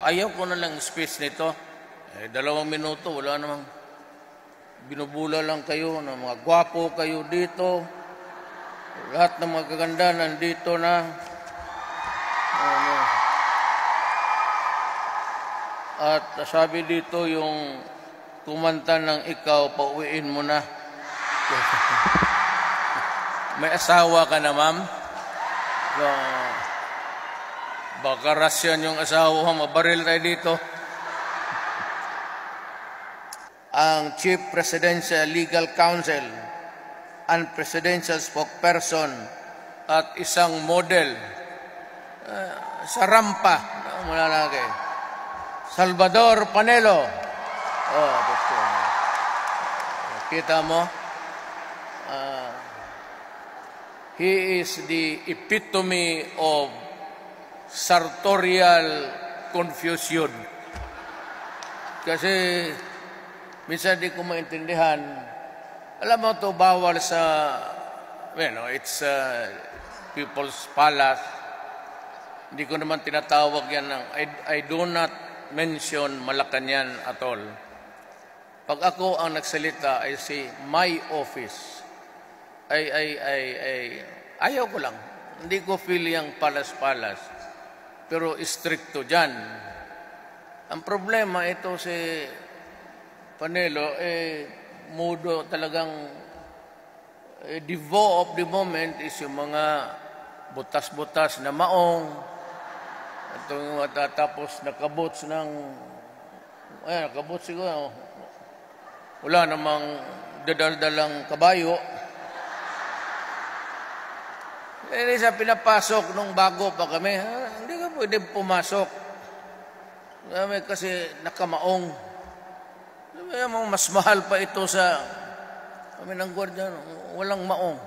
Ayaw ko na lang space nito. 2 minuto, wala namang binubula lang kayo na mga gwapo kayo dito. Lahat ng mga kaganda nandito na. At sabi dito yung kumanta ng Ikaw, pauwiin mo na. May asawa ka na, ma'am? So, baka rasyan yung asawa, mabaril tayo dito. Ang Chief Presidential Legal Counsel and Presidential Spokesperson at isang model sa rampa, mula lagi, Salvador Panelo. Kita mo? He is the epitome of sartorial confusion. Kasi minsan di ko maintindihan. Alam mo to, bawal sa, it's People's Palace. Hindi ko naman tinatawag yan ng, I do not mention Malacanang at all. Pag ako ang nagsalita, I say, my office. Ayaw ko lang. Hindi ko feel yung palas-palas. Pero stricto dyan. Ang problema, ito si Panelo, mudo talagang devo of the moment is yung mga butas-butas na maong. Ito yung matatapos nakabots ng, nakabots siguro. Wala namang dadaldalang kabayo. Sa pinapasok nung bago pa kami, hindi ka pwede pumasok. Kasi nakamaong. Mas mahal pa ito sa kami ng gwardiya, walang maong.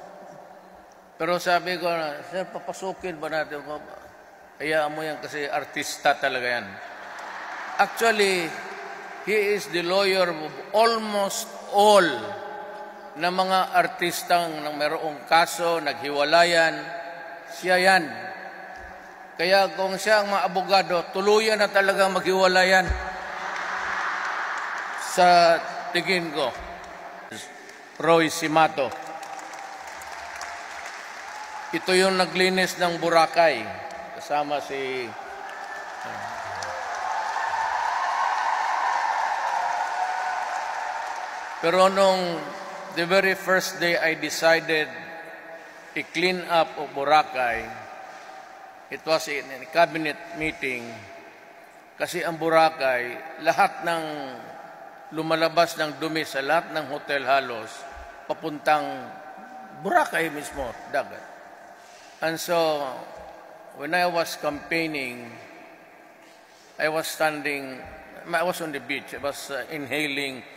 Pero sabi ko, sir, papasukin ba natin? Hayaan mo yan kasi artista talaga yan. Actually, he is the lawyer of almost all na mga artistang nang mayroong kaso, naghiwalayan, siya yan. Kaya kung siya ang mga abogado, tuluyan na talagang maghiwalayan sa tingin ko. Roy Simato. Ito yung naglinis ng Boracay. Kasama si pero nung the very first day I decided i-clean up of Boracay, it was in a cabinet meeting, kasi ang Boracay, lahat ng lumalabas ng dumi sa lahat ng hotel halos, papuntang Boracay mismo, dagat. And so, when I was campaigning, I was on the beach, I was inhaling.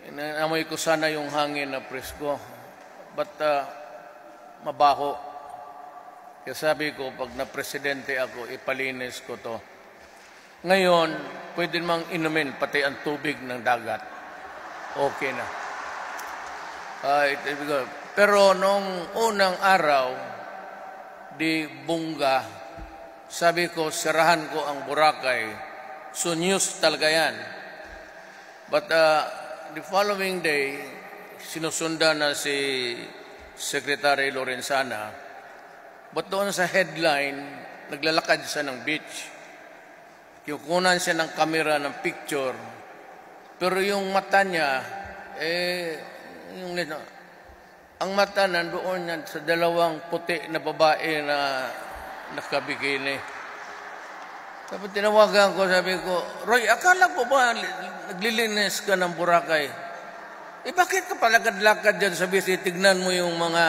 Inamoy ko sana yung hangin na presko. But mabaho. Kaya sabi ko, pag na-presidente ako, ipalinis ko to. Ngayon, pwede mang inumin pati ang tubig ng dagat. Okay na. Pero nung unang araw, di Bunga, sabi ko, sirahan ko ang Boracay. So news talaga yan. But the following day, sinusundan na si Secretary Lorenzana. But doon sa headline, naglalakad siya ng beach. Kinukunan siya ng kamera ng picture. Pero yung mata niya, ang mata nandoon yan sa dalawang puti na babae na nakabikini. Tapos tinawagan ko, sabi ko, Roy, akala ko ba naglilinis ka ng Boracay? Bakit ka palakad-lakad dyan sa bisi? Tignan mo yung mga,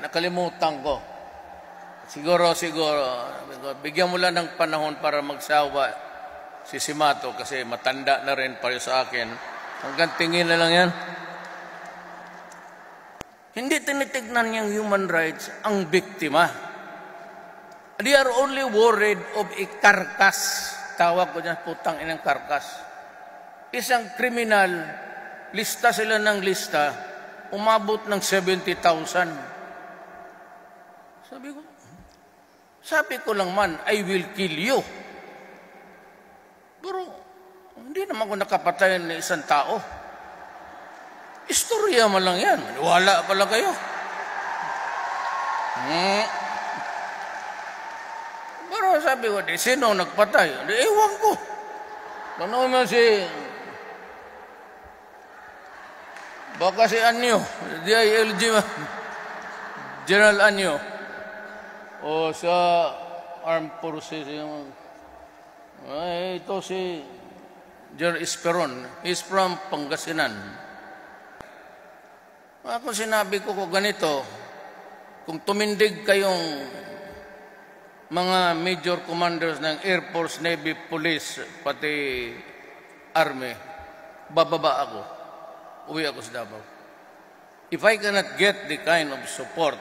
nakalimutan ko. Siguro, bigyan mo lang ng panahon para magsawa si Simato kasi matanda na rin para sa akin. Hanggang tingin na lang yan. Hindi tinitignan niyang human rights ang biktima. They are only worried of a carcass. Tawag ko dyan, putang inang carcass. Isang kriminal, lista sila ng lista, umabot ng 70,000. Sabi ko lang man, I will kill you. Hindi naman ko nakapatay ng isang tao. Istorya man lang yan. Wala pala kayo. Pero sabi ko, sino nagpatay? Ewan ko. Tanong mo si... Baka si Anyo, DILG, General Anyo, o sa Armed Forces, ito si General Esperon, he's from Pangasinan. Ako sinabi ko ganito, kung tumindig kayong mga major commanders ng Air Force, Navy, Police, pati Army, bababa ako. Uwi ako sa Davao. If I cannot get the kind of support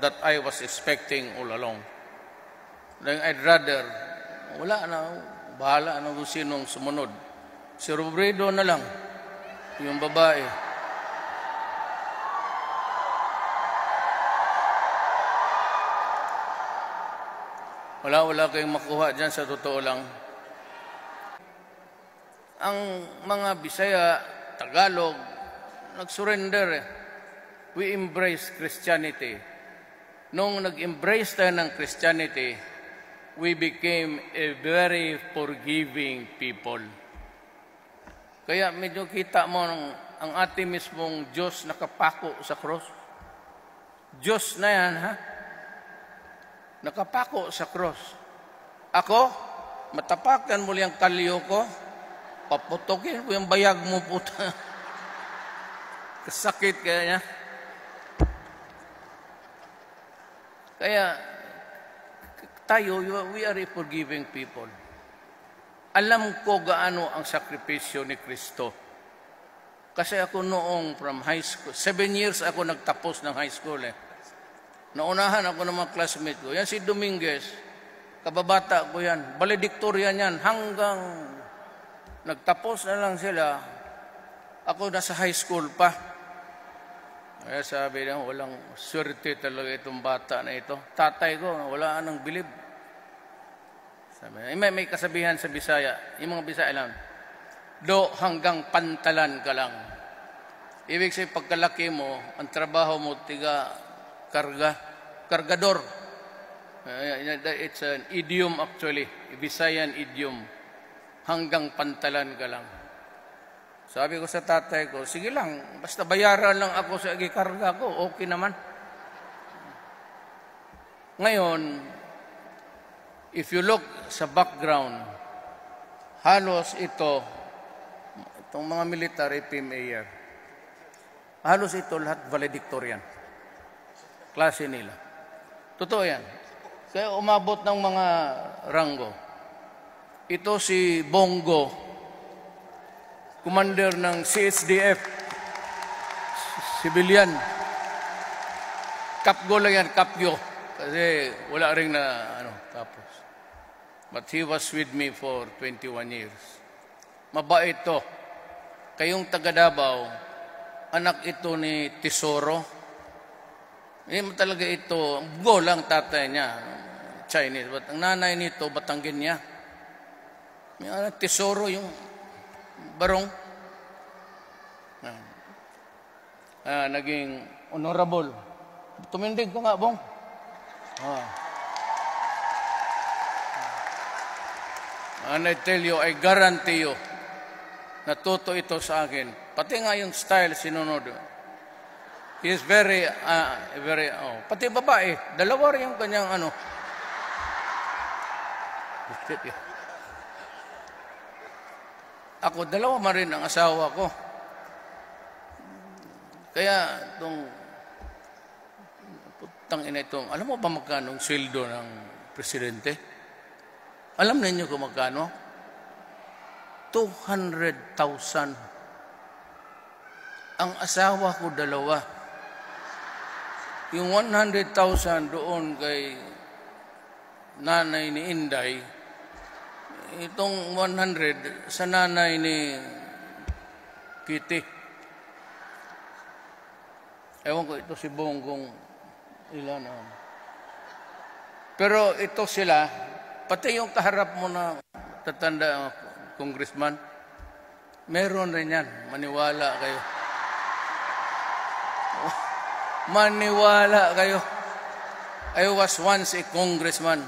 that I was expecting all along, then I'd rather, wala na, bahala na kung sinong sumunod. Si Robredo na lang, yung babae. Wala kayong makuha dyan sa totoo lang. Ang mga Bisaya, Tagalog, nag-surrender. We embrace Christianity. Nung nag-embrace tayo ng Christianity, we became a very forgiving people. Kaya medyo kita mo ang ating mismong Diyos nakapako sa cross. Diyos na yan, ha? Nakapako sa cross. Ako, matapakan mo yung kalyo ko, paputokin ko yung bayag mo, puta. Kasakit kaya niya. Kaya, tayo, we are a forgiving people. Alam ko gaano ang sakripisyo ni Kristo. Kasi ako noong from high school, 7 years ako nagtapos ng high school eh. Naunahan ako ng mga classmate ko. Yan si Dominguez, kababata ko yan, valedictorian yan, hanggang nagtapos na lang sila, ako nasa high school pa. Kaya sabi niya, walang swerte talaga itong bata na ito. Tatay ko, wala nang bilib. Sabi niya, may kasabihan sa Bisaya, yung mga Bisaya lang, do hanggang pantalan ka lang. Ibig sabihin, pagkalaki mo, ang trabaho mo, kargador. It's an idiom actually, a Visayan idiom. Hanggang pantalan ka lang. Sabi ko sa tatay ko, sige lang, basta bayaran lang ako sa ikarga ko, okay naman. Ngayon, if you look sa background, halos itong mga military PMA, halos ito lahat valedictorian. Klase nila. Totoo yan. Kaya umabot ng mga ranggo. Ito si Bongo, commander ng CHDF, civilian. Kapgo lang yan, kapyo. Kasi wala rin na tapos. But he was with me for 21 years. Mabait to. Kayong taga Davao, anak ito ni Tesoro. Hindi talaga ito, go lang tatay niya, Chinese. But ang nanay nito, Batanggin niya. May anak, Tesoro yung barong. Naging honorable. Tumindig ka nga, Bong. And I tell you, I guarantee you, natuto ito sa akin. Pati nga yung style sinunod. He is very, pati babae, dalawa rin yung kanyang Ako, dalawa man rin ang asawa ko. Kaya, alam mo ba magkano ang sweldo ng presidente? Alam ninyo kung magkano? 200,000. Ang asawa ko, dalawa. Yung 100,000 doon kay nanay ni Inday, itong 100 sa nanay ni Kitty. Ewan ko, ito si Bonggong ilan. Pero ito sila, pati yung kaharap mo na tatanda congressman, Meron rin yan. Maniwala kayo. Maniwala kayo. I was once a congressman.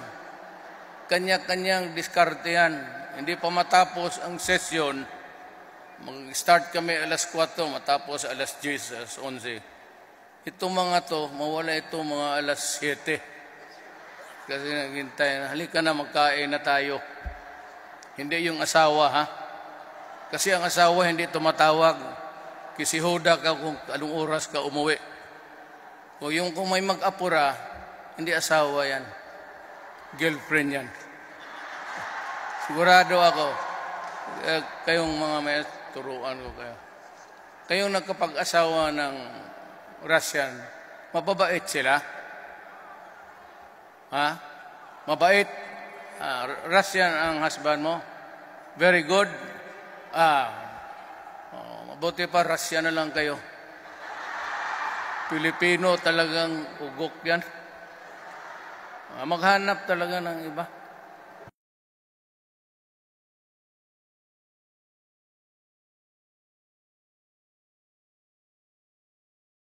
Kanya-kanyang diskarte yan. Hindi pa matapos ang sesyon, mag-start kami alas 4, matapos alas 10, alas 11. Ito mga to, mawala ito mga alas 7. Kasi naghintay, halika na magkain na tayo. Hindi yung asawa, ha? Kasi ang asawa hindi tumatawag. Kisihoda ka kung anong oras ka umuwi. Kung may mag-apura, hindi asawa yan. Girlfriend yan. Sigurado ako, kayong mga may turuan ko kayo. Kayong nagkapag-asawa ng Russian, mababait sila? Ha? Mabait? Russian ang husband mo? Very good? Mabuti pa, Russian na lang kayo. Pilipino talagang ugok yan. Maghanap talaga ng iba.